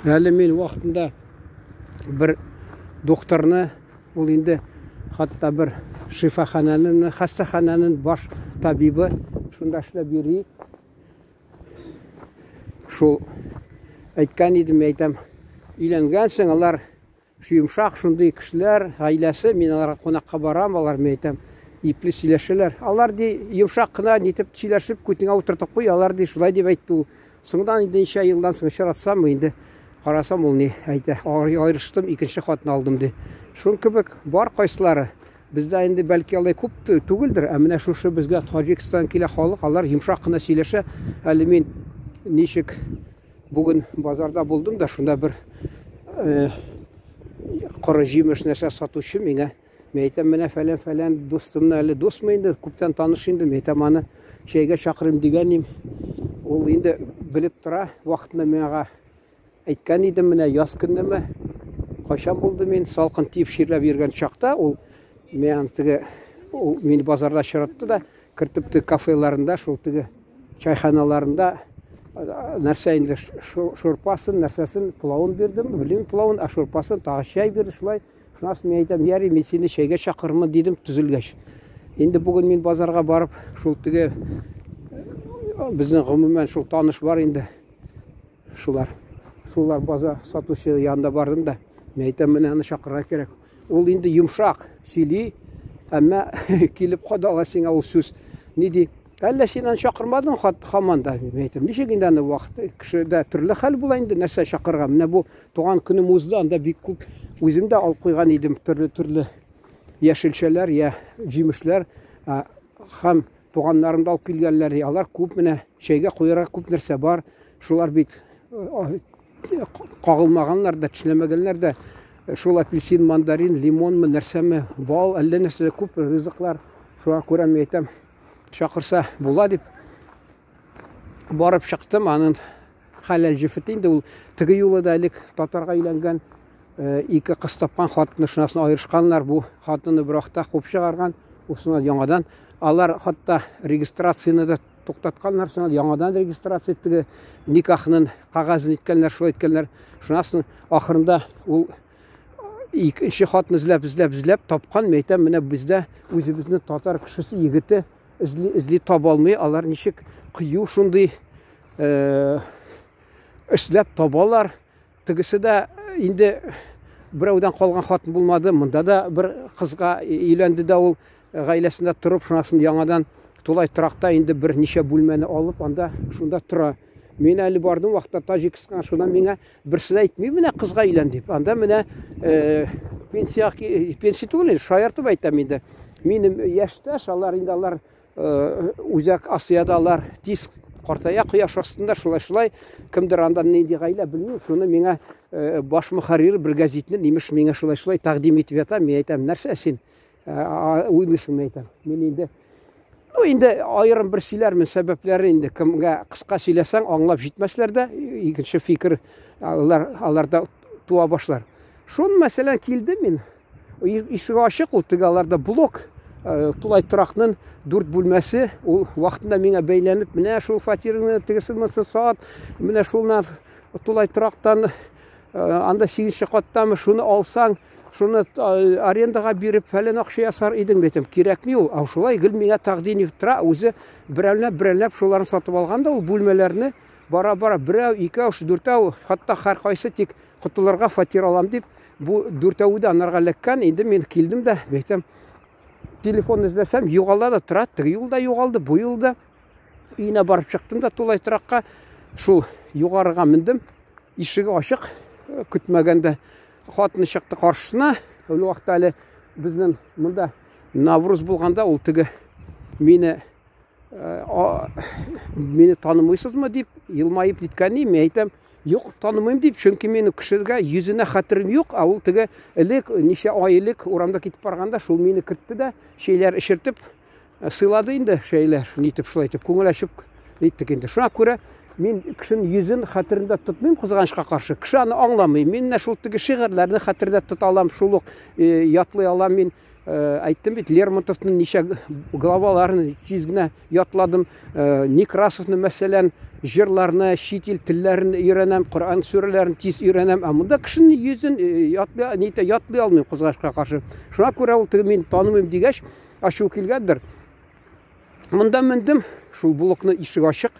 Әлі мен уақытында бір докторны, ол енді хатта бір шифахананың, хастахананың баш табибі, шында эшләп йөри. Шул әйткән идем, әйтәм, өйләнгәнсең, алар йомшак шундый кешеләр, гаиләсе, мин аларга кунакка барам, алар мен әйтәм, ипле сөйләшәләр. Алар ди йомшак кына нитеп сөйләшеп күтеңә утыртып куй, алар ди шулай дип әйтте ул. Соңдан инде ничә елдан соң очратсам, инде карасам ул ни әйтә, аерыштым, икенче хатын алдым ди. Шул кебек бар кайсылары. Бездә инде бәлки алай күп түгелдер, ә менә шушы безгә Таҗикстан килә халык, алар йомшак кына сөйләшә. Әле мин ничек бүген базарда булдым да, шунда бер коры җимеш нәрсә сатучы миңа, мен әйтәм, менә фәлән дустымны, әле дусмы инде, күптән таныш инде, мен әйтәм, аны чәйгә чакырым дигәнем. Ул инде белеп тора, вакытында миңа әйткән идем, менә яз көннеме, кайчан булды, мин салкын тиеп ширләп йөргән чакта, ул мен теге мине базарда очратты да, кертеп кафеларында, шул теге чайханаларында нәрсә инде шурпасын, нәрсәсен, пылауын бирдем, белмим пылауын, а шурпасын тагы чәй бирде, шулай. Шунасын мен әйтәм, яри, мен сине чәйгә чакырмын дидем, төзелгәч. Инде бүген мин базарга барып, шул теге безнең гомумән шул таныш бар инде. Шулар базар сатучы янында бардым да, мен әйтәм, менә аны чакырга кирәк. Ул инде йомшак сөйли, әмма килеп кадала сиңа ул сүз. Ни ди? Әллә син аны чакырмадың хаман да, мен әйтәм. Ничек инде аны вакыт кешедә төрле хәл була инде, нәрсә чакырга. Менә бу туган көнем узды, анда бик күп үзем дә алып куйган идем, төрле яшелчәләр, я җимешләр, һәм туганнарымда алып килгәннәр, алар күп менә чәйгә куярга күп нәрсә бар. Шулар бит кагылмаганнар да, төшләмәгәннәр дә. Шул апельсин, мандарин, лимонмы, нәрсәме, бал, әллә нәрсә күп ризыклар. Шуңа күрә мен әйтәм, чакырса була дип барып чыктым. Аның хәләл җифет инде, ул теге юлы да элек татарга өйләнгән, ике кыз тапкан, хатыны шунасын аерышканнар, бу хатыны бер вакытта куып чыгарган, усына яңадан алар хатта регистрацияны да туктатканнар, соң яңадан регистрация теге никахның кагазын иткәннәр, шулай иткәннәр. Шунасын ахырында ул икенче хатын эзләп тапкан. Мен әйтәм, менә бездә үзебезне татар кешесе, егете эзли таба алмый, алар ничек кыю шундый эшләп табалар. Тегесе дә инде берәүдән калган хатын булмады. Монда да бер кызга өйләнде дә, ул гаиләсендә торып, шунасын яңадан тулай торакта инде бер ничә бүлмәне алып, анда шунда тора. Мен әле бардым вакытта Таҗикстанга, шунда миңа берсе әйтми, менә кызга өйлән дип. Анда менә пенсия түгел, шаяртып әйтәм инде. Минем яшьтәш, алар инде алар үзәк Асияда, алар тиз картая, кояш астында, шулай кемдер анда нинди гаилә белмим, шуны миңа баш мөхәррир бер газетны нимеш миңа шулай тәкъдим итеп ята. Мен әйтәм, нәрсә син уйлыйсың, мен әйтәм. Мен инде айрым бер сөйләрмен, сәбәпләре инде кемгә кыска сөйләсәң аңлап җитмәсләр дә, икенче фикер аларда туа башлар. Шун мәсәлән килде, мин ишеге ачык, ул теге аларда блок, тулай торакның 4 бүлмәсе, ул вакытында миңа бәйләнеп, менә шул фатирны тегесе саат, менә шулны тулай торактан анда 8нче каттамы, шуны алсаң, шуны арендага биреп, фәлән акча ясар идең, әйтәм, кирәкми ул. Шулай гел миңа тәкъдим итеп тора, үзе берәмләп шуларны сатып алганда, ул бүлмәләрне бара-бара берәү, икәү, дүртәү, хатта һәр кайсы тик котыларга фатир алам дип, бу дүртәүе дә анарга ләккән. Инде мин килдем дә, әйтәм, телефон эзләсәм, югала да тора, теге юлда югалды, бу юлда. Өенә барып чыктым да, тулай торакка, шул югарыга мендем, ишеге ачык, көтмәгәндә хатыны чыкты каршысына. Ул вакытта әле безнең монда Навруз булганда, ул теге мине танымыйсызмы дип елмаеп ниткән, мен әйтәм, юк, танымыйм дип, чөнки мине кешегә йөзенә хәтерем юк, ул теге элек ничә ай элек урамда китеп барганда, шул мине кертте дә, шәйләр эшертеп сыйлады инде, шәйләр нитеп шулай итеп күңел ачып иттек инде. Шуңа күрә мин кешенең йөзен хәтерендә тотмыйм, кызганычка каршы. Кеше аны аңламый. Мин менә шул теге шигырьләрне хәтердә тота алам, шул ук ятлый алам. Мин айттым бит, Лермонтовтың неше главаларын тизгенә ятладым. Некрасовның мәсәлән җырларны, чит ил телләрен өйрәнәм, Коръән сүрәләрен тиз өйрәнәм. Монда кешенең йөзен ятлый алмыйм кызгашка каршы. Шуңа күрә ул мин танымыйм дигәч, ачу килгәндер. Монда мендем, шул блокны ишек ачык.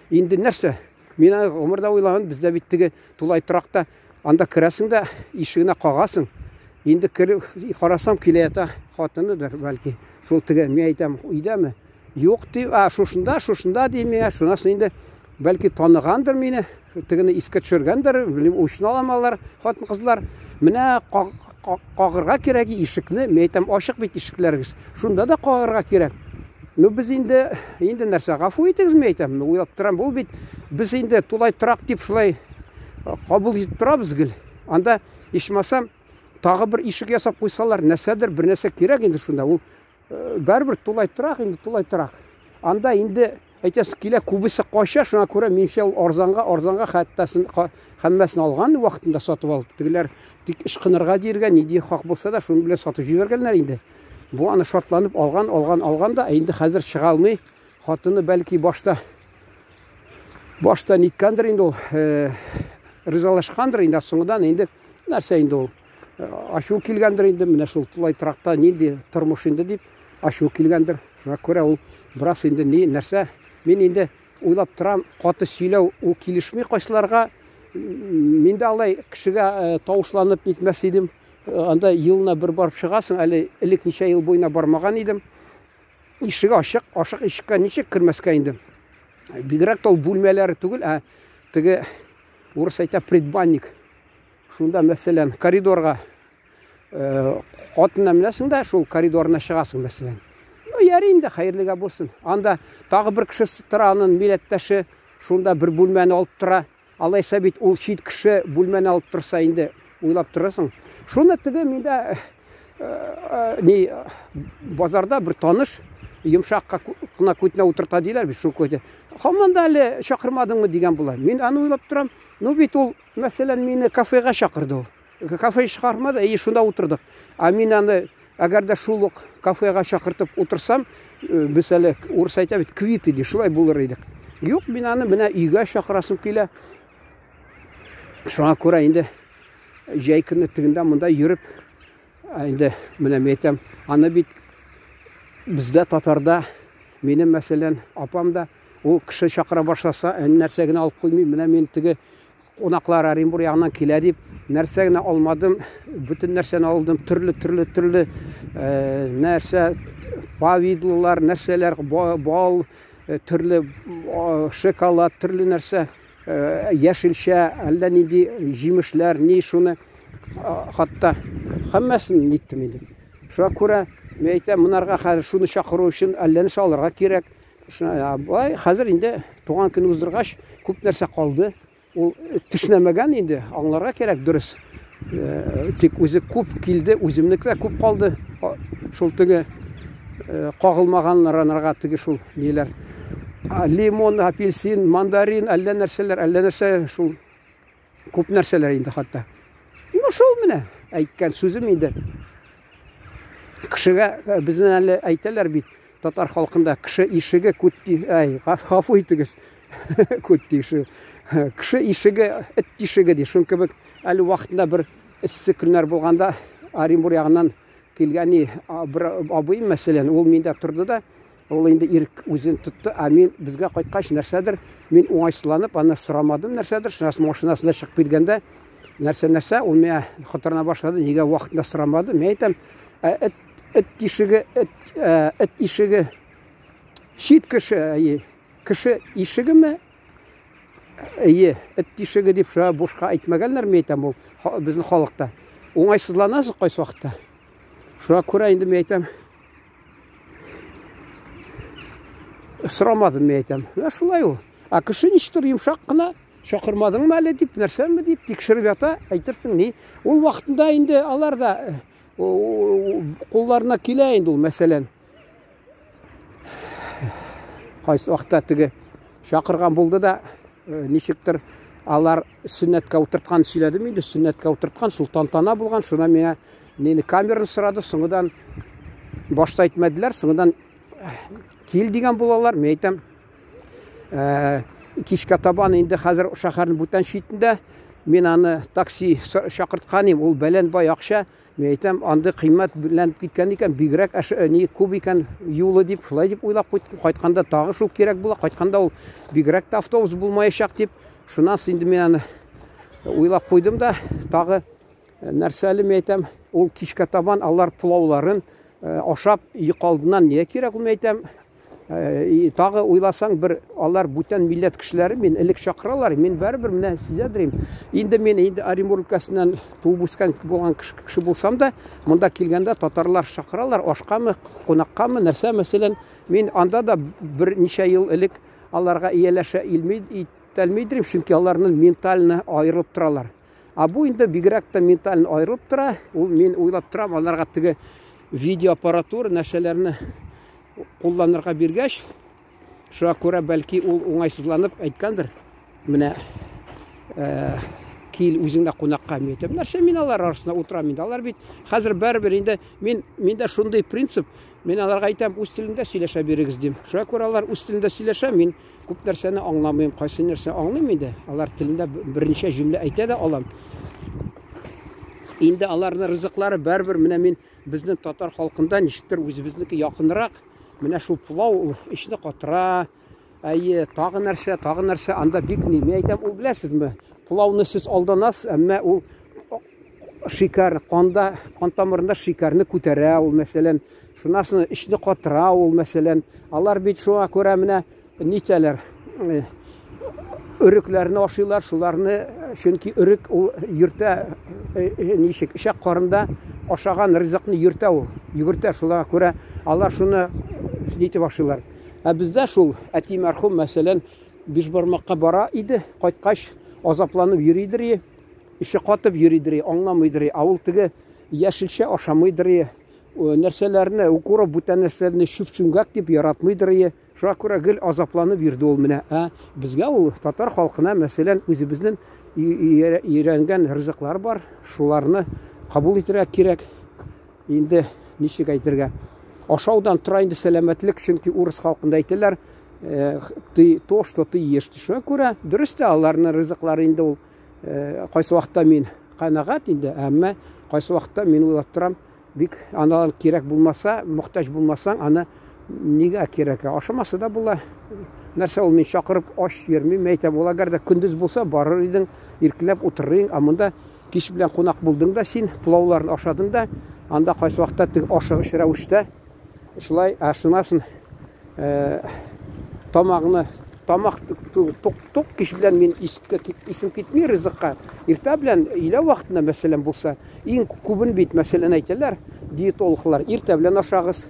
Инде нәрсә? Мин гомердә уйлаган, бездә бит теге тулай торакта анда керәсең дә ишегенә кагасың. Инде кереп карасам киләята хатыныдыр бәлки. Шул теге мен әйтәм, өйдәме? Юк ди, шушында ди миңа. Шунасын инде бәлки таныгандыр мине. Тегене искә төшергәндер, белмим, учын аламалар хатын-кызлар. Менә кагырга кирәк ишекне. Мен әйтәм, ачык бит ишекләрегез. Шунда да кагырга кирәк. Без инде нәрсә, гафу итегез, мен әйтәм. Уйлап торам, бу бит без инде тулай торак дип шулай кабул итеп торабыз гел. Анда ичмасам тагы бер ишек ясап куйсалар, нәрсәдер, бер нәрсә кирәк инде шунда. Ул барбер тулай торак, инде тулай торак. Анда инде әйтәс килә күбесе кача, шуңа күрә минчә ул арзанга хәттәсен һәммәсен алган вакытында сатып алып. Тегеләр тик ышкынырга диргән, нидә хак булса да шуны белән сатып җибәргәннәр инде. Бу аны шатланып алган да, инде хәзер чыга алмый. Хатыны бәлки башта ниткәндер инде ул, ризалашкандыр инде, соңдан инде нәрсә инде ул. Ачу килгәндер инде, менә шул тулай торакта нинди тормыш инде дип ачу килгәндер. Шуңа күрә ул бераз инде нәрсә, мин инде уйлап торам, каты сөйләү ул килешми кайсыларга. Мин дә алай кешегә тавышланып нитмәс идем. Анда елына бер барып чыгасың, әле элек ничә ел буена бармаган идем. Ишек ачык ишеккә ничек кермәскә инде. Бигрәк тә ул бүлмәләре түгел, теге урыс әйтә предбанник. Шунда мәсәлән коридорга хатына менәсең дә шул коридорына чыгасың мәсәлән. Яри инде, хәерлегә булсын. Анда тагы бер кеше тора, аның милләттәше, шунда бер бүлмәне алып тора. Алайса бит ул чит кеше бүлмәне алып торса инде уйлап торасың. Шуны теге миндә базарда бер таныш йомшакка кына күтенә утырта диләр бит, шул көтә. Һаман да әле чакырмадыңмы дигән була. Мин аны уйлап торам. Бит ул мәсәлән мине кафега чакырды ул. Кафе чыгармады, шунда утырдык. Мин аны әгәр дә шул ук кафега чакыртып утырсам, без әле урыс әйтә бит, квит иде, шулай булыр идек. Юк, мин аны менә өйгә чакырасым килә. Шуңа күрә инде җәй көне тегендә монда йөреп, инде менә әйтәм, аны бит бездә татарда, минем мәсәлән апам да ул кеше чакыра башласа, нәрсә генә алып куймый, менә мин теге кунаклар Оренбур ягыннан килә дип, нәрсә генә алмадым, бүтән нәрсәне алдым, төрле нәрсә, павидлылар, нәрсәләр, бал, төрле шоколад, төрле нәрсә, яшелчә, әллә нинди җимешләр, ни шуны хатта һәммәсен ниттем инде. Шуңа күрә мен әйтәм, монарга хәзер шуны чакыру өчен әллә нәрсә алырга кирәк. Бай хәзер инде туган көн уздыргач күп нәрсә калды. Ул төшнәмәгән инде, аңларга кирәк дөрес. Тик үзе күп килде, үземнеке дә күп калды. Шул теге кагылмаганнарга теге шул ниләр. Лимон, апельсин, мандарин, әллә нәрсә шул күп нәрсәләр инде хатта. Шул менә әйткән сүзем инде. Кешегә безнең әле әйтәләр бит, татар халкында кеше ишеге күтти, гафу итегез. Күтти ишеге. Кеше ишеге, эт ишеге ди. Шуң кебек әле вакытында бер иссез көннәр булганда Оренбур ягыннан килгән бер абый мәсәлән, ул миндә турды да, ул инде ирек үзен тотты, мин безгә кайткач нәрсәдер, мин уңайсызланып, аны сорамадым нәрсәдер, шунысы машинасында чыгып килгәндә нәрсә, ул миңа хатırına башлады, нигә вакытында сорамады. Мен әйтәм, эт ишеге чит кеше ишегеме? Эт ишеге дип шуңа бушка әйтмәгәннәр, мен әйтәм, ул безнең халыкта. Уңайсызланасыз кайсы вакытта. Шуңа күрә инде мен әйтәм, сорамадым, мен әйтәм. Шулай ул. Кеше ничектер йомшак кына чакырмадыңмы әле дип, нәрсәме дип тикшереп ята, әйтерсең ни. Ул вакытында инде алар да кулларына килә инде ул мәсәлән. Кайсы вакытта теге чакырган булды да, ничектер алар сүннәткә утырткан сөйләдем инде, сүннәткә утырткан, шул тантана булган, шуна миңа камераны сорады, соңыдан башта әйтмәделәр, соңыннан кил дигән булалар. Мен әйтәм, кичкә табан инде хәзер шәһәрнең бүтән читендә мен аны такси чакырткан идем, ул бәлән-бай акча. Мен әйтәм, анда кыйммәт белән киткән икән, бигрәк ни күп икән юлы дип, шулай дип уйлап куйдым. Кайтканда тагы шул кирәк була, кайтканда ул бигрәк тә автобус булмаячак дип. Шуннан инде мен аны уйлап куйдым да, тагы нәрсәле мен әйтәм, ул кичкә табан алар пулауларын ашап йокалдынан не кирәк ул мен әйтәм. Тагы уйласаң, бер алар бүтән милләт кешеләре, мен элек чакыралар, мен барыбер менә сезгә дирим. Инде мен Оренбург өлкәсеннән туып үскән булган кеше булсам да, монда килгәндә татарлар чакыралар, ашкамы, кунаккамы, нәрсә мәсәлән, мен анда да берничә ел элек аларга ияләшә итәлмидем, чөнки аларның ментальны аерылып торалар. Бу инде бигрәк тә ментальны аерылып тора. Ул мен уйлап торам, аларга теге видеоаппаратура нәрсәләрне кулланырга биргәч, шуңа күрә бәлки ул уңайсызланып әйткәндер. Менә кил үзеңдә кунакка мәйтеп. Нәрсә мин алар арасында утырам инде. Алар бит хәзер барыбер инде миндә шундый принцип. Мен аларга әйтәм, үз телендә сөйләшә бирегез дим. Шуңа күрә алар үз телендә сөйләшә, мин күп нәрсәне аңламыйм, кайсы нәрсә аңлыйм инде. Алар телендә берничә җөмлә әйтә дә алам. Инде аларның ризыклары барыбер менә мин безнең татар халкында ничектер үзебезнеке якынрак. Менә шул пулау ишне катыра, тагы нәрсә, анда бик ни. Мен әйтәм, ул беләсезме, пулауны сез алданасыз, әмма ул шикар, кан тамырында шикарны күтәрә, ул мәсәлән, шунасын ишне катыра, ул мәсәлән. Алар бит шуңа күрә менә нитәләр, өрекләрне ашыйлар, шуларны, чөнки өрек ул йөртә, ничек, ишәк карында ашаган ризыкны йөртә ул, йөгертә, шуңа күрә алар шуны нитеп ашыйлар. Бездә шул әти мәрхүм мәсәлән Бишбармакка бара иде, кайткач азапланып йөридер, ише катып йөридер, аңламыйдыр. Ул теге яшелчә ашамыйдыр, нәрсәләрне, укуры бүтән нәрсәләрне шүп-шүмгәк дип яратмыйдыр. Шуңа күрә гел азапланып йөрде ул менә. Безгә ул татар халкына мәсәлән үзебезнең өйрәнгән ризыклар бар, шуларны кабул итәргә кирәк. Инде ничек әйтергә? Ашаудан тора инде сәламәтлек, чөнки урыс халкында әйтәләр, то, что ты ешь. Шуңа күрә дөрес тә аларның ризыклары инде ул кайсы вакытта мин канагать инде, әмма кайсы вакытта мин уйлап торам, бик аналар кирәк булмаса, мохтаҗ булмасаң, аны нигә кирәк? Ашамасы да була. Нәрсә ул, мин чакырып аш йөрмим, әйтәм, ул әгәр дә көндез булса барыр идең, иркеләп утырырың, монда кич белән кунак булдың да син, пулауларны ашадың да, анда кайсы вакытта теге ашыгыч рәвештә шулай ашынасын, тамак тук кич белән мин исем китми ризыкка. Иртә белән илә вакытында мәсәлән булса, иң күбен бит мәсәлән әйтәләр, диетологлар, иртә белән ашагыз.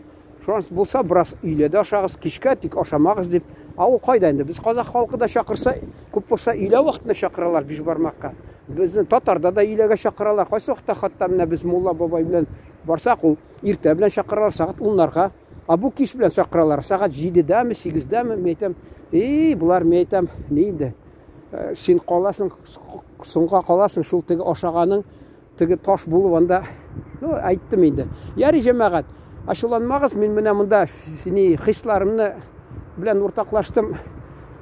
Шунысы булса, бераз өйләдә ашагыз, кичкә тик ашамагыз дип. Ул кайда инде? Без казак халкы да чакырса, күп булса илә вакытында чакыралар Бишбармакка. Безнең татарда да иләгә чакыралар. Кайсы вакытта хатта менә без Мулла бабай белән барсак, ул иртә белән чакыралар сагат 10-ларга. Бу кич белән чакыралар сагат 7-дәме, 8-дәме. Мен әйтәм, булар мен әйтәм, ни инде? Син каласың, соңга каласың шул теге ашаганың, теге таш булып анда. Әйттем инде. Яри җәмәгать, ашуланмагыз, мин менә монда сини хисларымны белән уртаклаштым.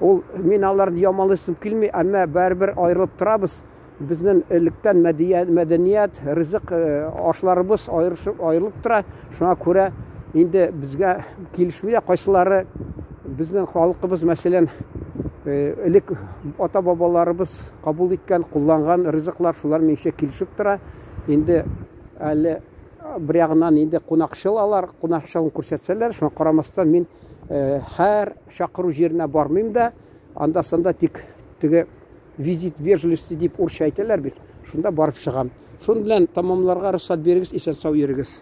Ул мин аларны яманлыйсым килми, әмма барыбер аерылып торабыз. Безнең электән мәдәният, ризык ашларыбыз аерылып тора. Шуңа күрә инде безгә килешмәй, кайсылары безнең халкыбыз мәсәлән элек ата-бабаларыбыз кабул иткән, кулланган ризыклар, шулар минчә килешеп тора. Инде әле бер ягыннан инде кунакчылалар, кунакчылын күрсәтсәләр, шуңа карамастан мин һәр чакыру җиренә бармыйм да, анда-санда тик теге визит вежливости дип урысча әйтәләр бит. Шунда барып чыгам. Шун белән тамамларга рөхсәт бирегез, исән-сау йөрегез.